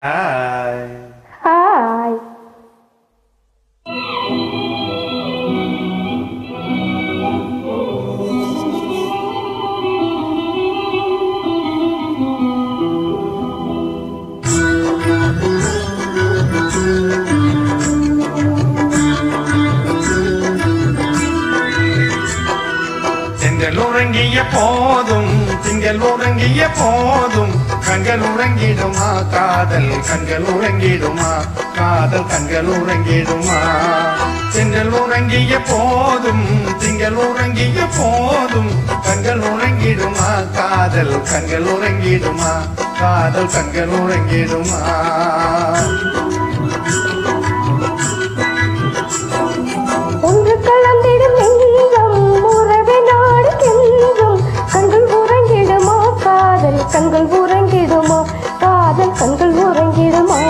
Hi. Hi. திங்கள் உறங்கிய போதும் திங்கள் உறங்கிய போதும் கண்கள் உறங்கிடுமா காதல் கண்கள் உறங்கிடுமா காதல் கண்கள் உறங்கிடுமா திங்கள் உறங்கிய போதும் திங்கள் உறங்கிய போதும் கண்கள் உறங்கிடுமா காதல் கண்கள் உறங்கிடுமா காதல் கண்கள் உறங்கிடுமா ஒன்று கலந்திடும் நெஞ்சம் உறவே நாடு கெஞ்சும் கண்கள் உறங்கிடுமா காதல் கண்கள் உறங்கிடுமா காதல் கண்கள் உறங்கிடுமா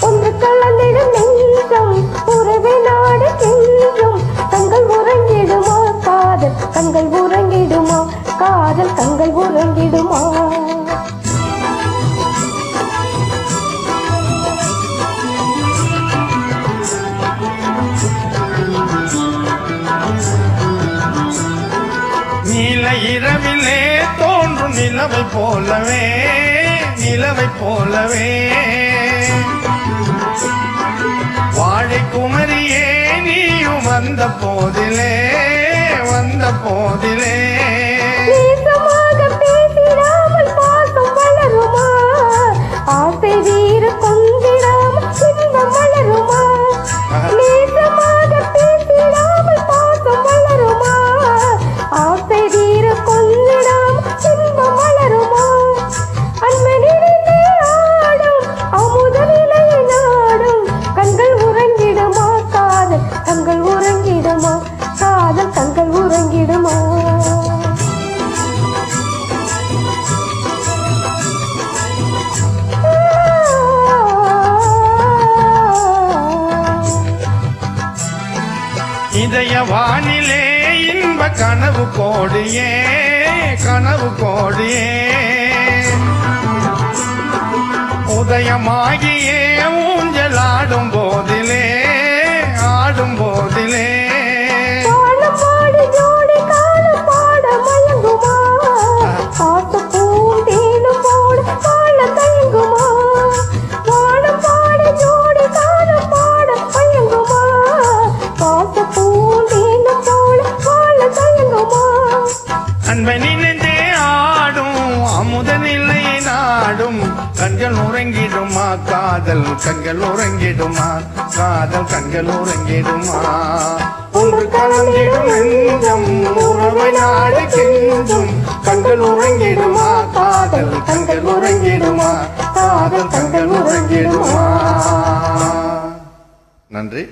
ஒன்று கலந்திடும் நெஞ்சம் உறவே நாடு கெஞ்சும் கண்கள் உறங்கிடுமா காதல் கண்கள் உறங்கிடுமா காதல் கண்கள் உறங்கிடுமா நீல இரவிலே தோன்றும் நிலவை போலவே நிலவை போலவே வாழை குமரியே நீயும் வந்த போதிலே வந்த போதிலே நேசமாக பேசிடாமல் பாசம் வளருமா ஆசை வீர கொஞ்சிடாமல் இன்பம் வளருமா நேசமாக பேசிடாமல் பாசம் வளருமா ஆசை வீர கொஞ்சிடாமல் இன்பம் வளருமா அன்பனிலே ஆடும் அமுத நிலையை நாடும் கண்கள் உறங்கிடுமா காதல் கண்கள் உறங்கிடுமா காதல் கண்கள் உறங்கிடுமா இதய வானிலே இன்ப கனவு கோடியே கனவு கோடியே உதயமாகியே ஊஞ்சலாடும் போதிலே ஆடும் போதிலே பாடம் பாடி ஜோடி காலம் பாட மயங்குமா காத்து பூந்தேனும் போட பாட தயங்குமா பாடம் பாடி ஜோடி காலம் பாட மயங்குமா காத்து பூந்தேனும் போட பாட தயங்குமா அன்பை நினைந்தே ஆடும் அமுத நிலை நாடும் கண்கள் உறங்கிடுமா காதல் கண்கள் உறங்கிடுமா காதல் கண்கள் உறங்கிடுமா ஒன்று கலந்திடும் நெஞ்சம் உறவை நாடு கெஞ்சும் கண்கள் உறங்கிடுமா காதல் கண்கள் உறங்கிடுமா காதல் கண்கள் உறங்கிடுமா நன்றி.